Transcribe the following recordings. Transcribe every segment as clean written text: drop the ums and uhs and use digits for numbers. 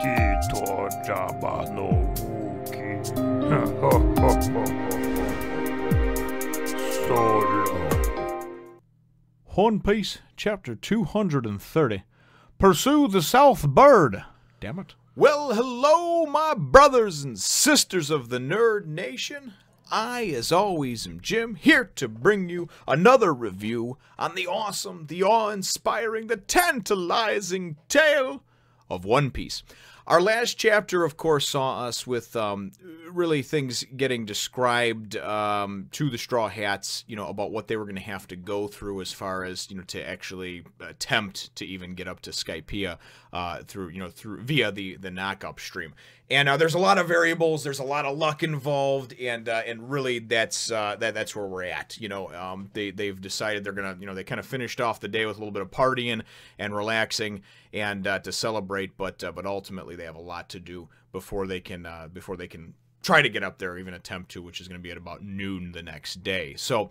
Tito Jabba no Wookie. Solo. One Piece, chapter 230. Pursue the South Bird. Damn it. Well, hello, my brothers and sisters of the Nerd Nation. I, as always, am Jim, here to bring you another review on the awesome, the awe-inspiring, the tantalizing tale of One Piece. Our last chapter, of course, saw us with really things getting described to the Straw Hats, about what they were going to have to go through as far as, to actually attempt to even get up to Skypiea via the knock-up stream. And there's a lot of variables, there's a lot of luck involved, and really that's where we're at. They've decided they're gonna, they kind of finished off the day with a little bit of partying and relaxing and to celebrate, but ultimately they have a lot to do before they can try to get up there or even attempt to, which is going to be at about noon the next day. So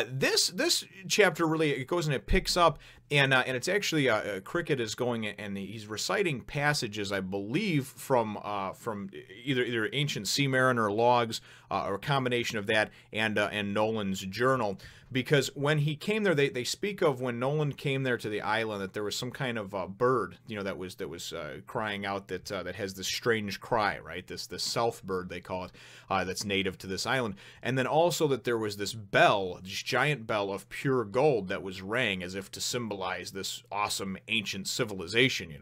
this chapter really, it goes and it picks up, and it's actually Cricket is going and he's reciting passages, I believe, from either ancient sea mariner logs or a combination of that and Noland's journal. Because when he came there, they speak of when Noland came there to the island that there was some kind of bird, that was crying out that has this strange cry, right? This south bird they call it, that's native to this island, and then also that there was this bell, this giant bell of pure gold that was rang as if to symbolize this awesome ancient civilization,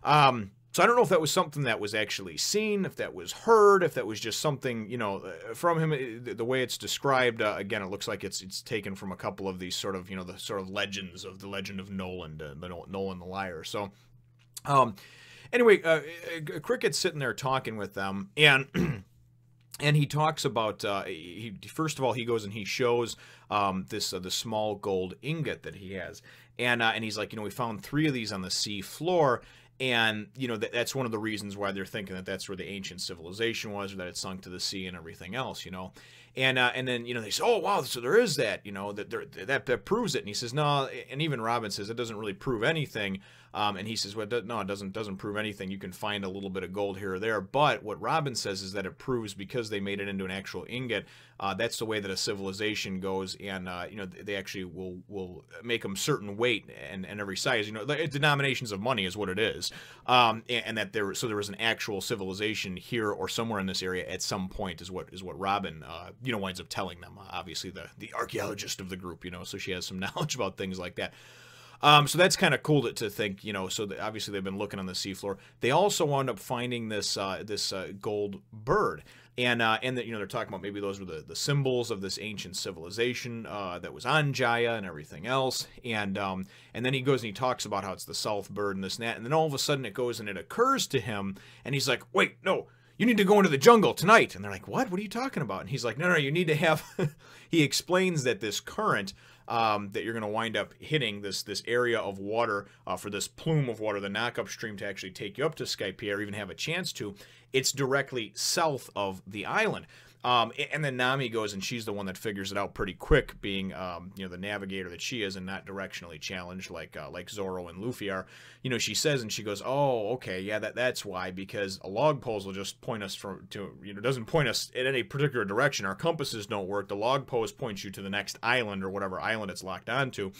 So I don't know if that was something that was actually seen, if that was heard, if that was just something, from him. The way it's described, again, it looks like it's taken from a couple of these sort of, the sort of legends of the legend of Noland, Noland the Liar. So, anyway, Cricket's sitting there talking with them, and and he talks about, first of all, he goes and he shows the small gold ingot that he has, and he's like, we found 3 of these on the sea floor. And, that's one of the reasons why they're thinking that that's where the ancient civilization was, or that it sunk to the sea and everything else, And then, they say, oh, wow, so there is that, that proves it. And he says, no, and even Robin says it doesn't really prove anything. And he says, well, no, it doesn't prove anything. You can find a little bit of gold here or there. But what Robin says is that it proves, because they made it into an actual ingot, that's the way that a civilization goes. And, they actually will make them certain weight and every size. Denominations of money is what it is. And that there was an actual civilization here or somewhere in this area at some point is what Robin, winds up telling them. Obviously, the archaeologist of the group, so she has some knowledge about things like that. So that's kind of cool to think, so obviously they've been looking on the seafloor. They also wound up finding this gold bird. And they're talking about maybe those were the symbols of this ancient civilization that was on Jaya and everything else. And then he goes and he talks about how it's the South Bird and this and that. And then all of a sudden it goes and it occurs to him, and he's like, wait, no, you need to go into the jungle tonight. And they're like, what? What are you talking about? And he's like, no, you need to have... He explains that this current... that you're going to wind up hitting this area of water for this plume of water, the knock-up stream, to actually take you up to Skypiea or even have a chance to. It's directly south of the island. And then Nami goes, and she's the one that figures it out pretty quick, being the navigator that she is and not directionally challenged like Zoro and Luffy are. She says, and she goes, oh, okay, yeah, that's why, because a log post will just point us doesn't point us in any particular direction. Our compasses don't work. The log post points you to the next island or whatever island it's locked onto.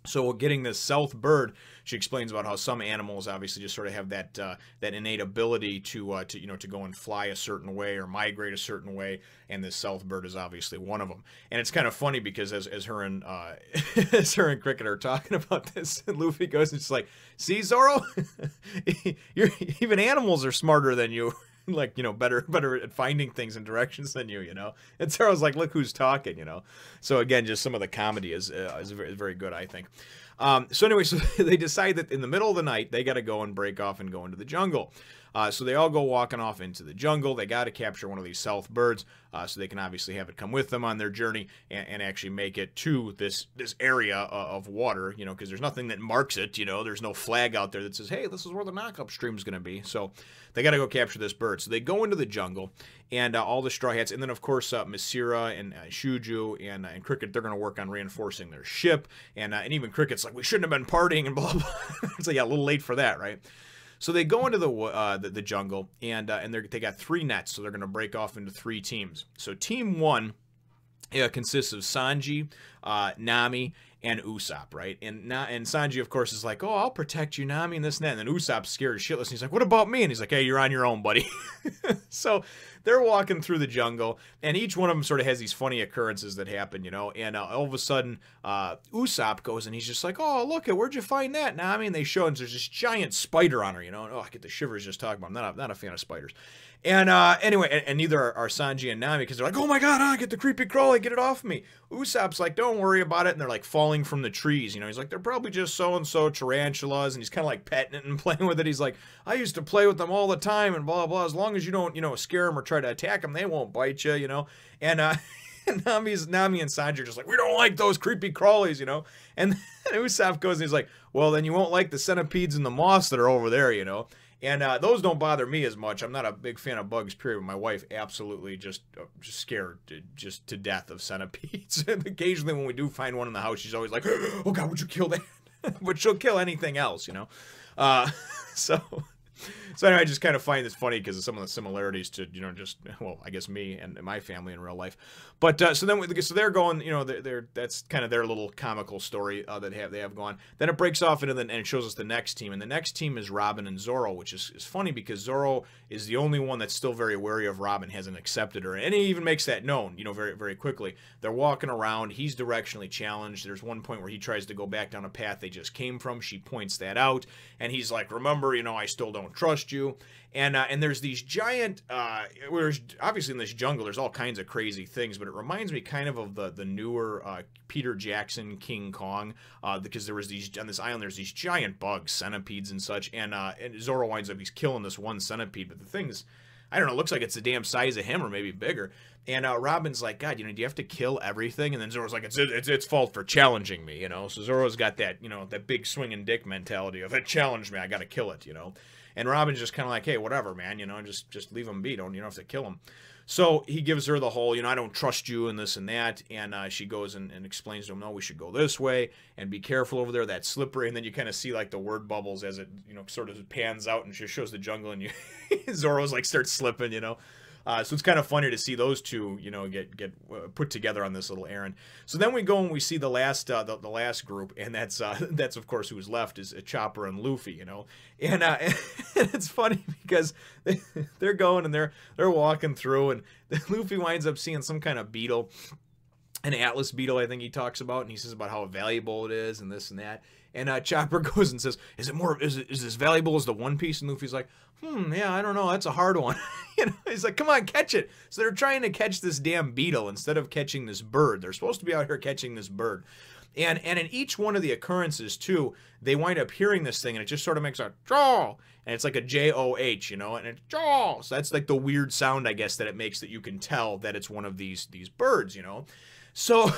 So getting this South Bird, she explains about how some animals obviously just sort of have that innate ability to go and fly a certain way or migrate a certain way, and this South Bird is obviously one of them. And it's kind of funny because as her and Cricket are talking about this, Luffy goes and she's like, "See, Zoro, even animals are smarter than you." better at finding things and directions than you, And Zoro's like, look who's talking, So again, just some of the comedy is very, very good, I think. So anyway, so they decide that in the middle of the night, they got to go and break off and go into the jungle. So they all go walking off into the jungle. They got to capture one of these South Birds so they can obviously have it come with them on their journey and actually make it to this area of water, because there's nothing that marks it, there's no flag out there that says, hey, this is where the knock-up stream is going to be. So they got to go capture this bird. So they go into the jungle, and all the Straw Hats, and then of course Misira and Shoujou and Cricket, they're going to work on reinforcing their ship, and even Cricket's like, we shouldn't have been partying and blah, blah. It's like, yeah, a little late for that, right? So they go into the jungle, and they got 3 nets, so they're going to break off into 3 teams. So team 1 consists of Sanji, Nami, and Usopp, right? And Sanji, of course, is like, oh, I'll protect you, Nami, and this and that. And then Usopp's scared shitless, and he's like, what about me? And he's like, hey, you're on your own, buddy. So they're walking through the jungle, and each one of them sort of has these funny occurrences that happen, you know? And all of a sudden, Usopp goes, and he's just like, oh, look, where'd you find that, Nami? And they show, and there's this giant spider on her, you know? And, oh, I get the shivers just talking about it. I'm not a fan of spiders. And anyway, and neither are Sanji and Nami, because they're like, oh my god, I get the creepy crawly, get it off me. Usopp's like, don't worry about it, and they're like falling from the trees, you know. He's like, they're probably just so-and-so tarantulas, and he's kind of like petting it and playing with it. He's like, I used to play with them all the time, and blah, blah, as long as you don't, you know, scare them or try to attack them, they won't bite you, you know. And Nami and Sanji are just like, we don't like those creepy crawlies, you know. And then Usopp goes and he's like, well, then you won't like the centipedes and the moths that are over there, you know. And those don't bother me as much. I'm not a big fan of bugs, period. My wife absolutely just scared to death of centipedes. And occasionally when we do find one in the house, she's always like, oh God, would you kill that? But she'll kill anything else, you know? So anyway, I just kind of find this funny because of some of the similarities to, you know, just, well, I guess me and my family in real life. But so they're going, you know, that's kind of their little comical story that they have going. Then it breaks off and it shows us the next team, and the next team is Robin and Zoro, which is funny because Zoro is the only one that's still very wary of Robin, hasn't accepted her, and he even makes that known, you know, very very quickly. They're walking around. He's directionally challenged. There's one point where he tries to go back down a path they just came from. She points that out, and he's like, remember, you know, I still don't trust you. And there's these giant, obviously in this jungle, there's all kinds of crazy things, but it reminds me kind of the newer Peter Jackson King Kong, because there was on this island, there's these giant bugs, centipedes and such, and Zoro winds up, he's killing this one centipede, but the thing's, I don't know, it looks like it's the damn size of him or maybe bigger. And Robin's like, God, you know, do you have to kill everything? And then Zoro's like, it's its fault for challenging me, you know? So Zoro's got that, you know, that big swinging dick mentality of, it challenged me, I gotta kill it, you know? And Robin's just kind of like, hey, whatever, man, you know, just leave him be. You don't have to kill him. So he gives her the whole, you know, I don't trust you and this and that. And she goes and explains to him, no, we should go this way and be careful over there. That's slippery. And then you kind of see like the word bubbles as it, you know, sort of pans out and just shows the jungle, and Zoro's like starts slipping, you know. So it's kind of funny to see those two, you know, get put together on this little errand. So then we go and we see the last group, and that's of course who's left is Chopper and Luffy, you know, and it's funny because they're going and they're walking through, and Luffy winds up seeing some kind of beetle, an Atlas beetle, I think he talks about, and he says about how valuable it is and this and that. And Chopper goes and says, is this valuable as the One Piece? And Luffy's like, yeah, I don't know, that's a hard one. You know, he's like, come on, catch it. So they're trying to catch this damn beetle instead of catching this bird. They're supposed to be out here catching this bird. And in each one of the occurrences, too, they wind up hearing this thing, and it just sort of makes a jaw. And it's like a J-O-H, you know, and it's jaw. So that's like the weird sound, I guess, that it makes that you can tell that it's one of these birds, you know. So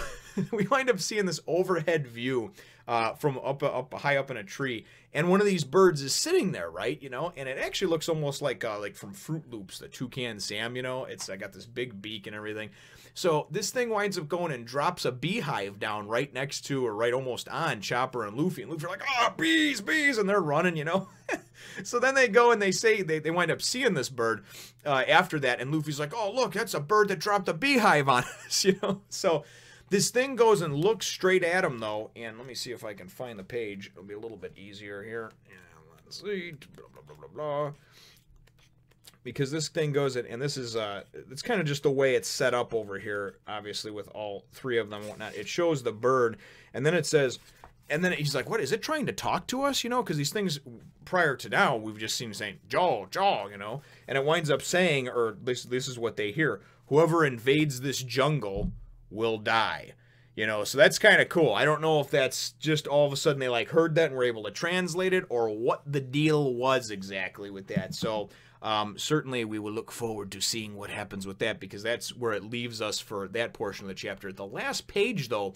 we wind up seeing this overhead view from up high up in a tree, and one of these birds is sitting there, right? You know, and it actually looks almost like from Fruit Loops, the Toucan Sam, you know. It's got this big beak and everything. So this thing winds up going and drops a beehive down right next to, or right almost on, Chopper and Luffy. And Luffy are like, oh, bees, and they're running, you know. So then they go and they say, they wind up seeing this bird after that, and Luffy's like, oh, look, that's a bird that dropped a beehive on us, you know. So this thing goes and looks straight at him, though, and let me see if I can find the page. It'll be a little bit easier here. Yeah, let's see, blah, blah, blah, blah, blah. Because this thing goes, and this is, it's kind of just the way it's set up over here, obviously, with all 3 of them and whatnot. It shows the bird, and then it says, and then he's like, what, is it trying to talk to us, you know? Because these things, prior to now, we've just seen saying, jaw, you know? And it winds up saying, or this is what they hear, whoever invades this jungle will die. You know, so that's kind of cool. I don't know if that's just all of a sudden they like heard that and were able to translate it, or what the deal was exactly with that. So certainly we will look forward to seeing what happens with that, because that's where it leaves us for that portion of the chapter. The last page, though,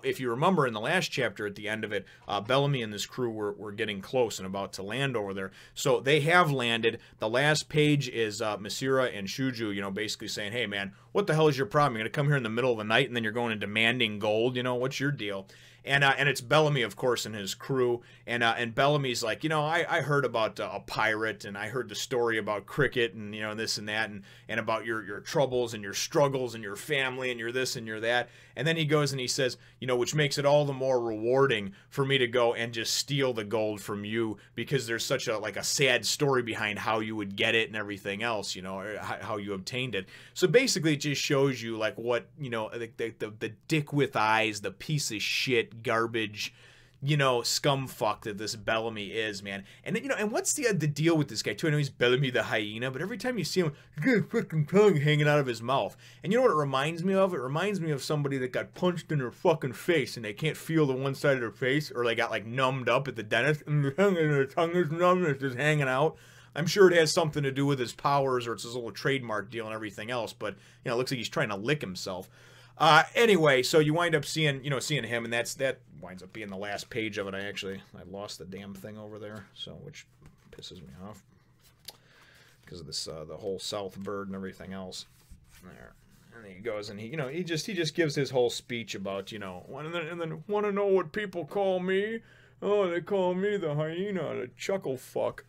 if you remember in the last chapter at the end of it, Bellamy and this crew were getting close and about to land over there. So they have landed. The last page is Masira and Shoujou, you know, basically saying, hey, man, what the hell is your problem? You're going to come here in the middle of the night and then you're going and demanding gold? You know, what's your deal? And it's Bellamy, of course, and his crew. And Bellamy's like, you know, I heard about a pirate, and I heard the story about cricket, and, you know, this and that, and about your troubles and your struggles and your family and your this and your that. And then he goes and he says, you know, which makes it all the more rewarding for me to go and just steal the gold from you, because there's such a sad story behind how you would get it and everything else, you know, or how you obtained it. So basically it just shows you like what, you know, the dick with eyes, the piece of shit, garbage, you know, scum fuck that this Bellamy is, man. And then, you know, and what's the deal with this guy too? I know he's Bellamy the hyena, but every time you see him, he's got a fucking tongue hanging out of his mouth. And you know what it reminds me of? It reminds me of somebody that got punched in their fucking face and they can't feel the one side of their face, or they got like numbed up at the dentist and their tongue is numb and it's just hanging out. I'm sure it has something to do with his powers, or it's his little trademark deal and everything else, but, you know, it looks like he's trying to lick himself. Anyway, so you wind up seeing him, and that winds up being the last page of it. I lost the damn thing over there, so, which pisses me off because of this, the whole South Bird and everything else. There. And he goes and he just gives his whole speech about, you know, and then want to know what people call me? Oh, they call me the hyena, the chuckle fuck.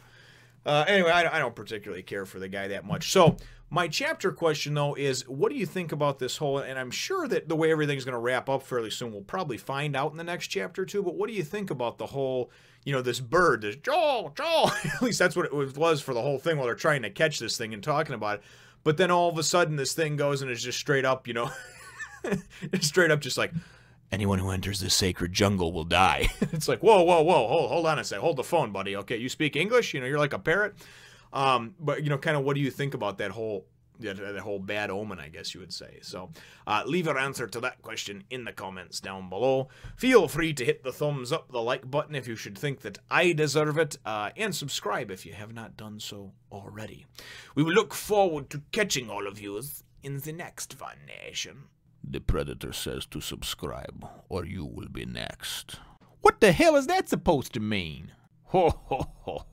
Anyway, I don't particularly care for the guy that much. So my chapter question, though, is what do you think about this whole, and I'm sure that the way everything's going to wrap up fairly soon, we'll probably find out in the next chapter too, but what do you think about the whole, you know, this bird, this Joel, at least that's what it was for the whole thing while they're trying to catch this thing and talking about it. But then all of a sudden this thing goes and it's just straight up, you know, straight up just like, anyone who enters this sacred jungle will die. It's like, whoa, hold on a sec. Hold the phone, buddy. Okay, you speak English? You know, you're like a parrot. But, you know, kind of what do you think about that whole bad omen, I guess you would say. So leave your answer to that question in the comments down below. Feel free to hit the thumbs up, the like button if you should think that I deserve it, and subscribe if you have not done so already. We will look forward to catching all of you in the next Fun Nation. The Predator says to subscribe, or you will be next. What the hell is that supposed to mean? Ho ho ho.